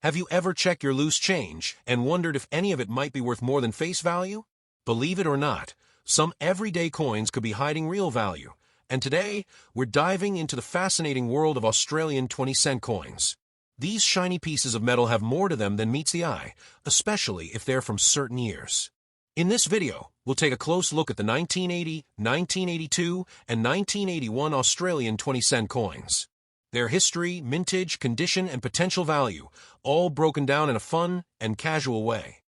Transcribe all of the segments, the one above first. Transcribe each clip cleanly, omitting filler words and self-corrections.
Have you ever checked your loose change and wondered if any of it might be worth more than face value? Believe it or not, some everyday coins could be hiding real value. And today, we're diving into the fascinating world of Australian 20-cent coins. These shiny pieces of metal have more to them than meets the eye, especially if they're from certain years. In this video, we'll take a close look at the 1980, 1982, and 1981 Australian 20-cent coins. Their history, mintage, condition, and potential value, all broken down in a fun and casual way.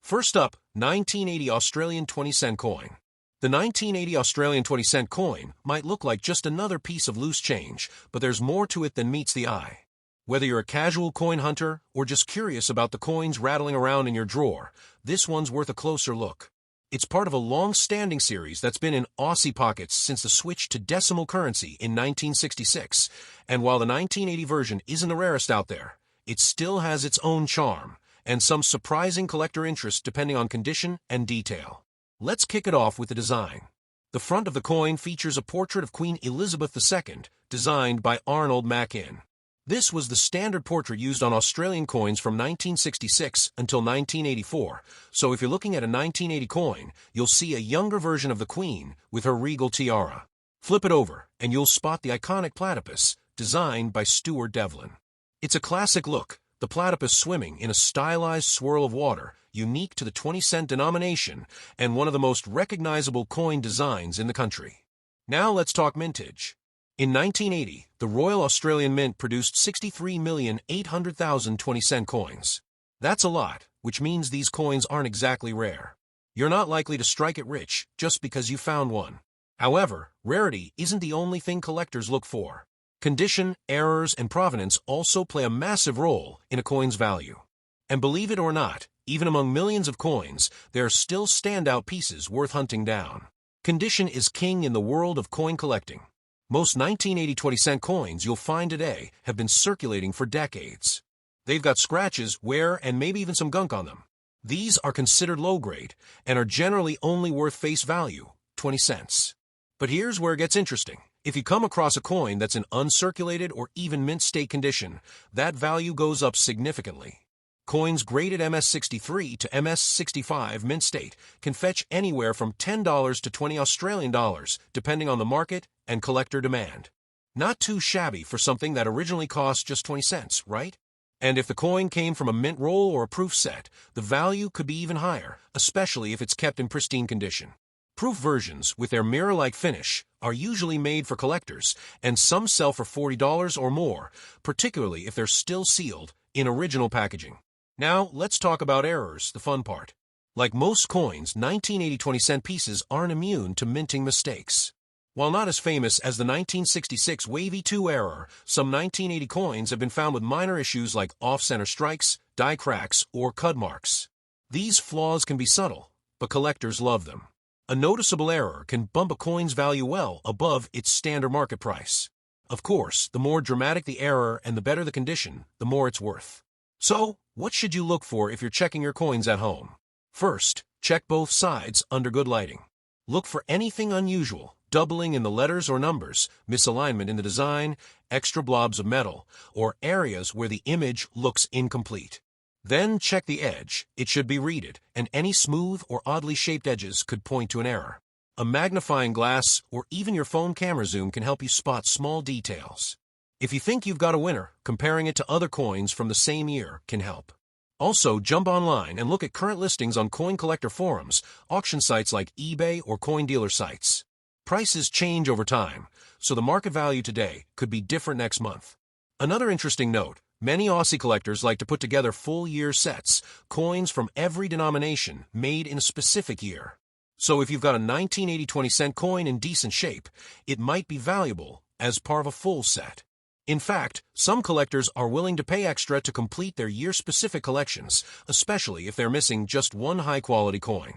First up, 1980 Australian 20-cent coin. The 1980 Australian 20-cent coin might look like just another piece of loose change, but there's more to it than meets the eye. Whether you're a casual coin hunter or just curious about the coins rattling around in your drawer, this one's worth a closer look. It's part of a long-standing series that's been in Aussie pockets since the switch to decimal currency in 1966, and while the 1980 version isn't the rarest out there, it still has its own charm, and some surprising collector interest depending on condition and detail. Let's kick it off with the design. The front of the coin features a portrait of Queen Elizabeth II, designed by Arnold Machin. This was the standard portrait used on Australian coins from 1966 until 1984, so if you're looking at a 1980 coin, you'll see a younger version of the Queen with her regal tiara. Flip it over, and you'll spot the iconic platypus, designed by Stuart Devlin. It's a classic look, the platypus swimming in a stylized swirl of water, unique to the 20-cent denomination, and one of the most recognizable coin designs in the country. Now let's talk mintage. In 1980, the Royal Australian Mint produced 63,800,000 20-cent coins. That's a lot, which means these coins aren't exactly rare. You're not likely to strike it rich just because you found one. However, rarity isn't the only thing collectors look for. Condition, errors, and provenance also play a massive role in a coin's value. And believe it or not, even among millions of coins, there are still standout pieces worth hunting down. Condition is king in the world of coin collecting. Most 1980 20-cent coins you'll find today have been circulating for decades. They've got scratches, wear, and maybe even some gunk on them. These are considered low-grade and are generally only worth face value, 20 cents. But here's where it gets interesting. If you come across a coin that's in uncirculated or even mint state condition, that value goes up significantly. Coins graded MS63 to MS65 mint state can fetch anywhere from $10 to $20 Australian dollars, depending on the market and collector demand. Not too shabby for something that originally cost just 20 cents, right? And if the coin came from a mint roll or a proof set, the value could be even higher, especially if it's kept in pristine condition. Proof versions, with their mirror-like finish, are usually made for collectors, and some sell for $40 or more, particularly if they're still sealed in original packaging. Now, let's talk about errors, the fun part. Like most coins, 1980 20-cent pieces aren't immune to minting mistakes. While not as famous as the 1966 Wavy 2 error, some 1980 coins have been found with minor issues like off-center strikes, die cracks, or cud marks. These flaws can be subtle, but collectors love them. A noticeable error can bump a coin's value well above its standard market price. Of course, the more dramatic the error and the better the condition, the more it's worth. So, what should you look for if you're checking your coins at home? First, check both sides under good lighting. Look for anything unusual, doubling in the letters or numbers, misalignment in the design, extra blobs of metal, or areas where the image looks incomplete. Then check the edge. It should be reeded, and any smooth or oddly shaped edges could point to an error. A magnifying glass or even your phone camera zoom can help you spot small details. If you think you've got a winner, comparing it to other coins from the same year can help. Also, jump online and look at current listings on coin collector forums, auction sites like eBay or coin dealer sites. Prices change over time, so the market value today could be different next month. Another interesting note, many Aussie collectors like to put together full-year sets, coins from every denomination made in a specific year. So if you've got a 1980 20-cent coin in decent shape, it might be valuable as part of a full set. In fact, some collectors are willing to pay extra to complete their year-specific collections, especially if they're missing just one high-quality coin.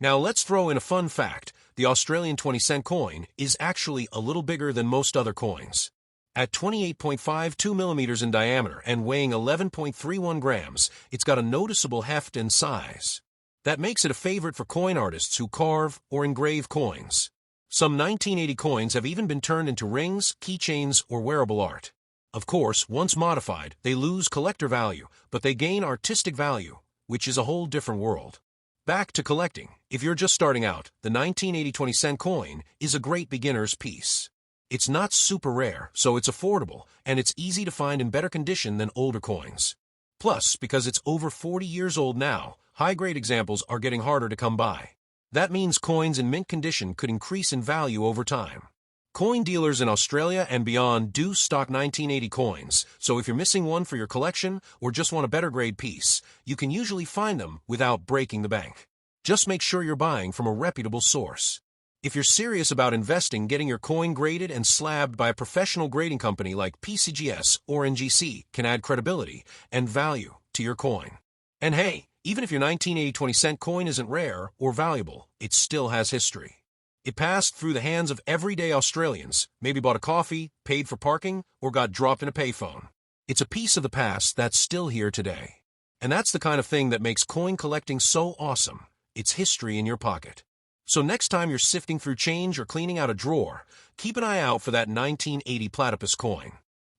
Now let's throw in a fun fact. The Australian 20-cent coin is actually a little bigger than most other coins. At 28.52 millimeters in diameter and weighing 11.31 grams, it's got a noticeable heft and size. That makes it a favorite for coin artists who carve or engrave coins. Some 1980 coins have even been turned into rings, keychains, or wearable art. Of course, once modified, they lose collector value, but they gain artistic value, which is a whole different world. Back to collecting. If you're just starting out, the 1980 20-cent coin is a great beginner's piece. It's not super rare, so it's affordable, and it's easy to find in better condition than older coins. Plus, because it's over 40 years old now, high-grade examples are getting harder to come by. That means coins in mint condition could increase in value over time. Coin dealers in Australia and beyond do stock 1980 coins, so if you're missing one for your collection or just want a better grade piece, you can usually find them without breaking the bank. Just make sure you're buying from a reputable source. If you're serious about investing, getting your coin graded and slabbed by a professional grading company like PCGS or NGC can add credibility and value to your coin. And hey, even if your 1980 20-cent coin isn't rare or valuable, it still has history. It passed through the hands of everyday Australians, maybe bought a coffee, paid for parking, or got dropped in a payphone. It's a piece of the past that's still here today. And that's the kind of thing that makes coin collecting so awesome. It's history in your pocket. So next time you're sifting through change or cleaning out a drawer, keep an eye out for that 1980 platypus coin.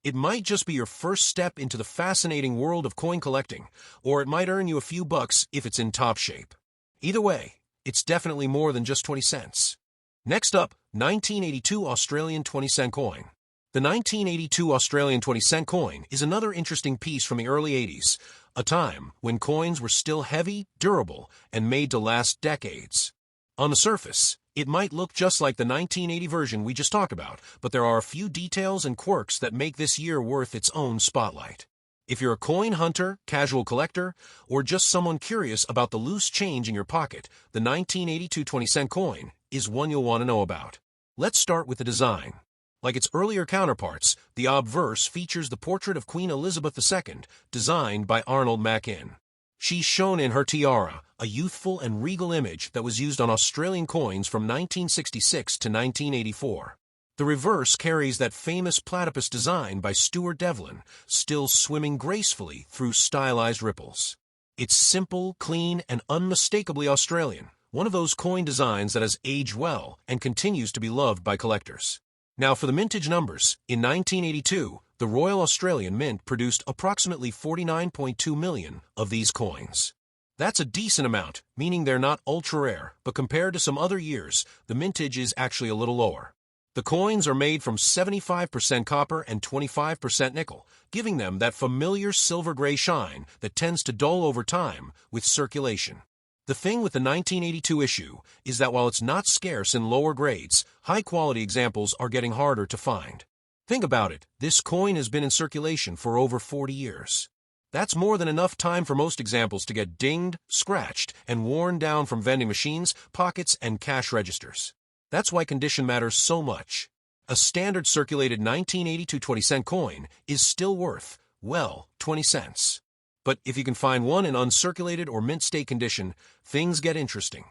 It might just be your first step into the fascinating world of coin collecting, or it might earn you a few bucks if it's in top shape. Either way, it's definitely more than just 20 cents. Next up, 1982 Australian 20-cent coin. The 1982 Australian 20-cent coin is another interesting piece from the early 80s, a time when coins were still heavy, durable, and made to last decades. On the surface, it might look just like the 1980 version we just talked about, but there are a few details and quirks that make this year worth its own spotlight. If you're a coin hunter, casual collector, or just someone curious about the loose change in your pocket, the 1982 20-cent coin is one you'll want to know about. Let's start with the design. Like its earlier counterparts, the obverse features the portrait of Queen Elizabeth II, designed by Arnold Mackin. She's shown in her tiara, a youthful and regal image that was used on Australian coins from 1966 to 1984. The reverse carries that famous platypus design by Stuart Devlin, still swimming gracefully through stylized ripples. It's simple, clean, and unmistakably Australian, one of those coin designs that has aged well and continues to be loved by collectors. Now for the mintage numbers, in 1982, the Royal Australian Mint produced approximately 49.2 million of these coins. That's a decent amount, meaning they're not ultra-rare, but compared to some other years, the mintage is actually a little lower. The coins are made from 75% copper and 25% nickel, giving them that familiar silver-gray shine that tends to dull over time with circulation. The thing with the 1982 issue is that while it's not scarce in lower grades, high-quality examples are getting harder to find. Think about it, this coin has been in circulation for over 40 years. That's more than enough time for most examples to get dinged, scratched, and worn down from vending machines, pockets, and cash registers. That's why condition matters so much. A standard circulated 1982 20-cent coin is still worth, well, 20 cents. But if you can find one in uncirculated or mint state condition, things get interesting.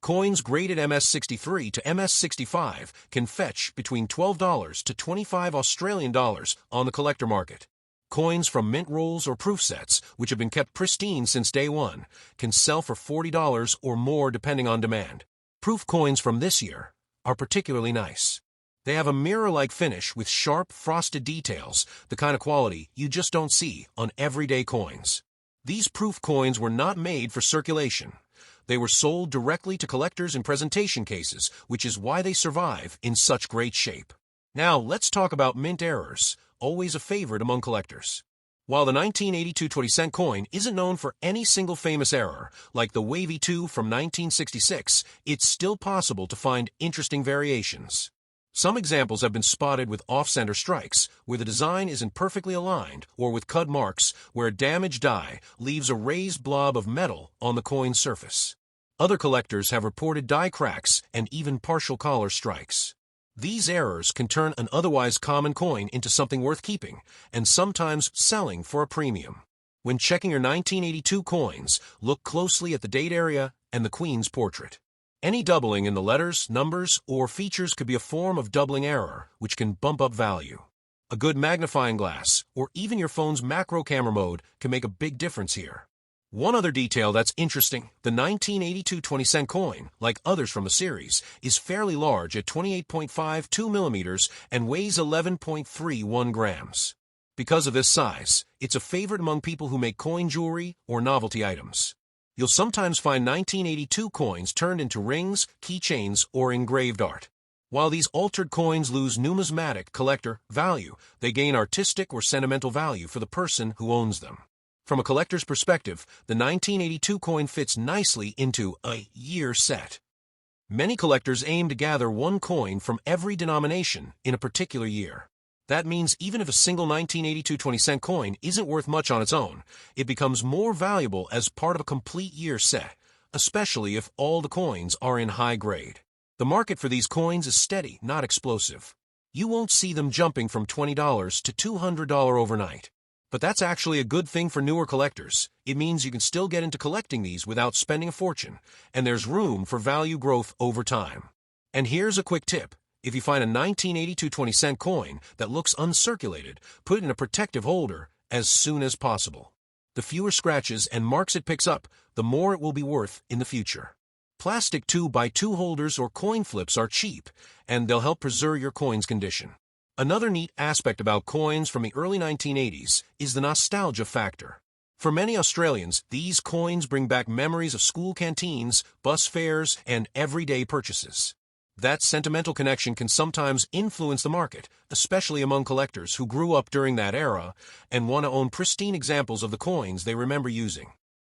Coins graded MS63 to MS65 can fetch between $12 to $25 Australian dollars on the collector market. Coins from mint rolls or proof sets, which have been kept pristine since day one, can sell for $40 or more depending on demand. Proof coins from this year are particularly nice. They have a mirror-like finish with sharp, frosted details, the kind of quality you just don't see on everyday coins. These proof coins were not made for circulation. They were sold directly to collectors in presentation cases, which is why they survive in such great shape. Now, let's talk about mint errors, always a favorite among collectors. While the 1982 20-cent coin isn't known for any single famous error, like the Wavy 2 from 1966, it's still possible to find interesting variations. Some examples have been spotted with off-center strikes, where the design isn't perfectly aligned, or with cut marks, where a damaged die leaves a raised blob of metal on the coin's surface. Other collectors have reported die cracks and even partial collar strikes. These errors can turn an otherwise common coin into something worth keeping, and sometimes selling for a premium. When checking your 1982 coins, look closely at the date area and the Queen's portrait. Any doubling in the letters, numbers, or features could be a form of doubling error, which can bump up value. A good magnifying glass, or even your phone's macro camera mode, can make a big difference here. One other detail that's interesting, the 1982 20-cent coin, like others from the series, is fairly large at 28.52 millimeters and weighs 11.31 grams. Because of this size, it's a favorite among people who make coin jewelry or novelty items. You'll sometimes find 1982 coins turned into rings, keychains, or engraved art. While these altered coins lose numismatic collector value, they gain artistic or sentimental value for the person who owns them. From a collector's perspective, the 1982 coin fits nicely into a year set. Many collectors aim to gather one coin from every denomination in a particular year. That means even if a single 1982 20-cent coin isn't worth much on its own, it becomes more valuable as part of a complete year set, especially if all the coins are in high grade. The market for these coins is steady, not explosive. You won't see them jumping from $20 to $200 overnight. But that's actually a good thing for newer collectors. It means you can still get into collecting these without spending a fortune, and there's room for value growth over time. And here's a quick tip. If you find a 1982 20-cent coin that looks uncirculated, put it in a protective holder as soon as possible. The fewer scratches and marks it picks up, the more it will be worth in the future. Plastic 2x2 holders or coin flips are cheap, and they'll help preserve your coin's condition. Another neat aspect about coins from the early 1980s is the nostalgia factor. For many Australians, these coins bring back memories of school canteens, bus fares, and everyday purchases. That sentimental connection can sometimes influence the market, especially among collectors who grew up during that era and want to own pristine examples of the coins they remember using.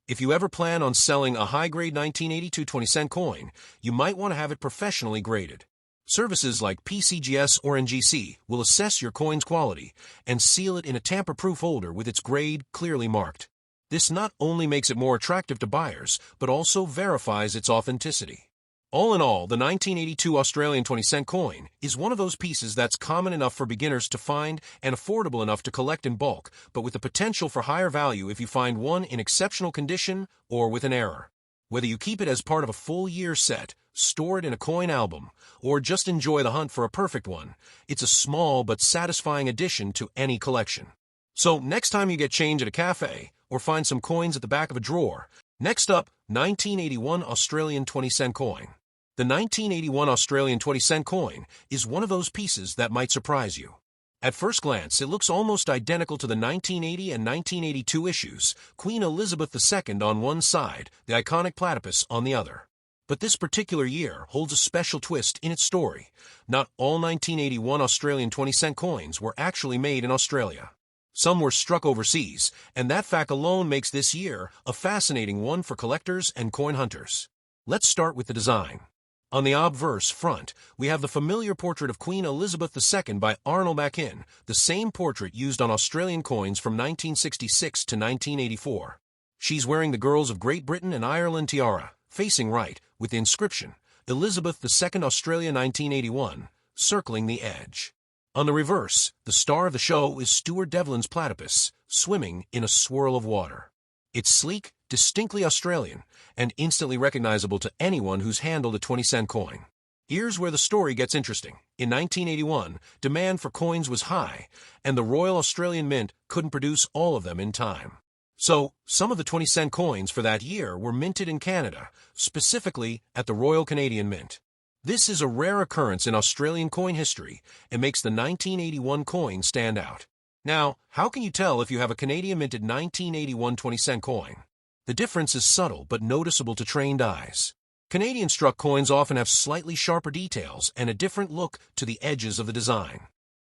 If you ever plan on selling a high-grade 1982 20-cent coin, you might want to have it professionally graded. Services like PCGS or NGC will assess your coin's quality and seal it in a tamper-proof holder with its grade clearly marked. This not only makes it more attractive to buyers, but also verifies its authenticity. All in all, the 1982 Australian 20-cent coin is one of those pieces that's common enough for beginners to find and affordable enough to collect in bulk, but with the potential for higher value if you find one in exceptional condition or with an error. Whether you keep it as part of a full year set, store it in a coin album, or just enjoy the hunt for a perfect one, it's a small but satisfying addition to any collection. So next time you get change at a cafe, or find some coins at the back of a drawer, next up, 1981 Australian 20-cent coin. The 1981 Australian 20-cent coin is one of those pieces that might surprise you. At first glance, it looks almost identical to the 1980 and 1982 issues, Queen Elizabeth II on one side, the iconic platypus on the other. But this particular year holds a special twist in its story. Not all 1981 Australian 20-cent coins were actually made in Australia. Some were struck overseas, and that fact alone makes this year a fascinating one for collectors and coin hunters. Let's start with the design. On the obverse front, we have the familiar portrait of Queen Elizabeth II by Arnold Machin, the same portrait used on Australian coins from 1966 to 1984. She's wearing the Girls of Great Britain and Ireland tiara, facing right, with the inscription, Elizabeth II Australia 1981, circling the edge. On the reverse, the star of the show is Stuart Devlin's platypus, swimming in a swirl of water. It's sleek, distinctly Australian, and instantly recognizable to anyone who's handled a 20-cent coin. Here's where the story gets interesting. In 1981, demand for coins was high, and the Royal Australian Mint couldn't produce all of them in time. So, some of the 20-cent coins for that year were minted in Canada, specifically at the Royal Canadian Mint. This is a rare occurrence in Australian coin history and makes the 1981 coin stand out. Now, how can you tell if you have a Canadian-minted 1981 20-cent coin? The difference is subtle but noticeable to trained eyes. Canadian-struck coins often have slightly sharper details and a different look to the edges of the design.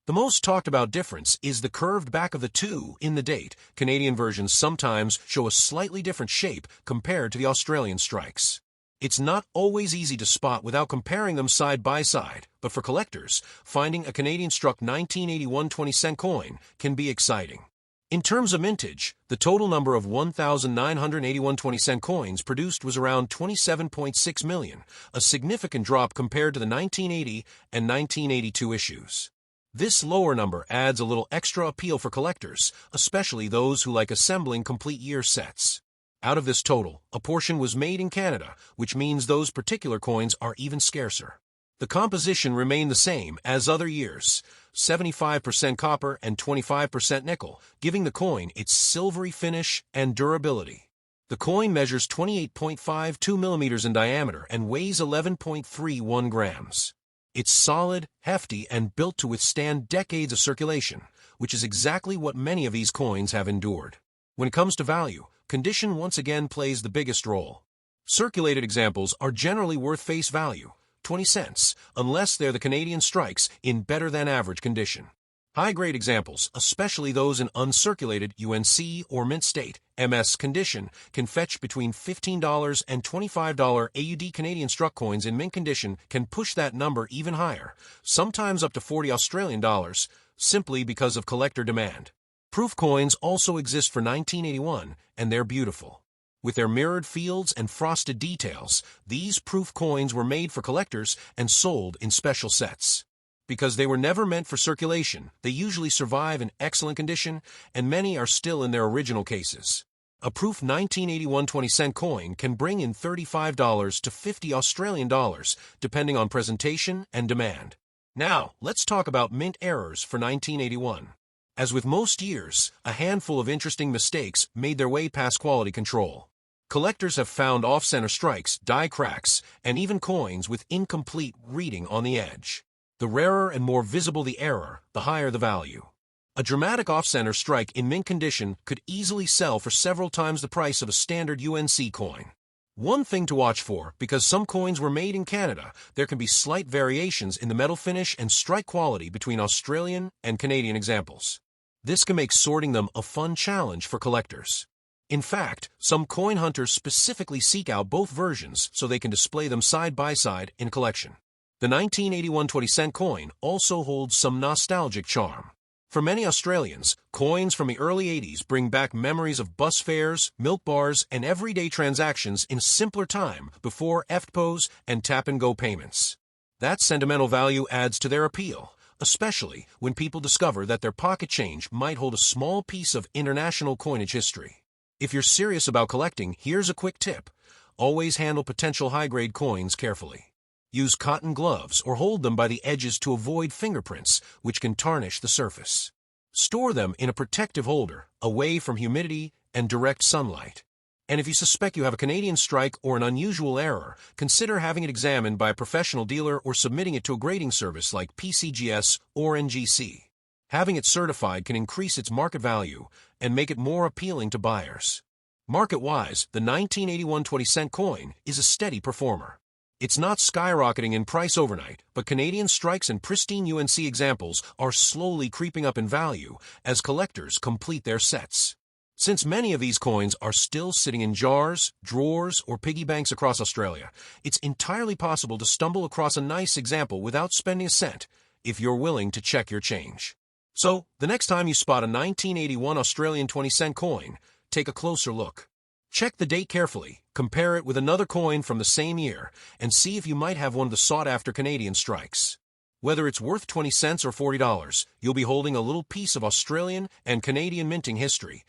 The most talked about difference is the curved back of the 2 in the date. Canadian versions sometimes show a slightly different shape compared to the Australian strikes. It's not always easy to spot without comparing them side by side, but for collectors, finding a Canadian-struck 1981 20-cent coin can be exciting. In terms of mintage, the total number of 1,981 20-cent coins produced was around 27.6 million, a significant drop compared to the 1980 and 1982 issues. This lower number adds a little extra appeal for collectors, especially those who like assembling complete year sets. Out of this total, a portion was made in Canada, which means those particular coins are even scarcer. The composition remained the same as other years, 75% copper and 25% nickel, giving the coin its silvery finish and durability. The coin measures 28.52 millimeters in diameter and weighs 11.31 grams. It's solid, hefty, and built to withstand decades of circulation, which is exactly what many of these coins have endured. When it comes to value, condition once again plays the biggest role. Circulated examples are generally worth face value, 20 cents, unless they're the Canadian strikes in better-than-average condition. High-grade examples, especially those in uncirculated UNC or mint state MS condition, can fetch between $15 and $25 AUD. Canadian struck coins in mint condition can push that number even higher, sometimes up to 40 Australian dollars, simply because of collector demand. Proof coins also exist for 1981, and they're beautiful. With their mirrored fields and frosted details, these proof coins were made for collectors and sold in special sets. Because they were never meant for circulation, they usually survive in excellent condition, and many are still in their original cases. A proof 1981 20-cent coin can bring in $35 to 50 Australian dollars, depending on presentation and demand. Now, let's talk about mint errors for 1981. As with most years, a handful of interesting mistakes made their way past quality control. Collectors have found off-center strikes, die cracks, and even coins with incomplete reading on the edge. The rarer and more visible the error, the higher the value. A dramatic off-center strike in mint condition could easily sell for several times the price of a standard UNC coin. One thing to watch for, because some coins were made in Canada, there can be slight variations in the metal finish and strike quality between Australian and Canadian examples. This can make sorting them a fun challenge for collectors. In fact, some coin hunters specifically seek out both versions so they can display them side by side in a collection. The 1981 20-cent coin also holds some nostalgic charm. For many Australians, coins from the early 80s bring back memories of bus fares, milk bars, and everyday transactions in a simpler time before EFTPOs and tap-and-go payments. That sentimental value adds to their appeal, especially when people discover that their pocket change might hold a small piece of international coinage history. If you're serious about collecting, here's a quick tip. Always handle potential high-grade coins carefully. Use cotton gloves or hold them by the edges to avoid fingerprints, which can tarnish the surface. Store them in a protective holder, away from humidity and direct sunlight. And if you suspect you have a Canadian strike or an unusual error, consider having it examined by a professional dealer or submitting it to a grading service like PCGS or NGC. Having it certified can increase its market value and make it more appealing to buyers. Market-wise, the 1981 20-cent coin is a steady performer. It's not skyrocketing in price overnight, but Canadian strikes and pristine UNC examples are slowly creeping up in value as collectors complete their sets. Since many of these coins are still sitting in jars, drawers, or piggy banks across Australia, it's entirely possible to stumble across a nice example without spending a cent, if you're willing to check your change. So, the next time you spot a 1981 Australian 20-cent coin, take a closer look. Check the date carefully, compare it with another coin from the same year, and see if you might have one of the sought-after Canadian strikes. Whether it's worth 20 cents or $40, you'll be holding a little piece of Australian and Canadian minting history.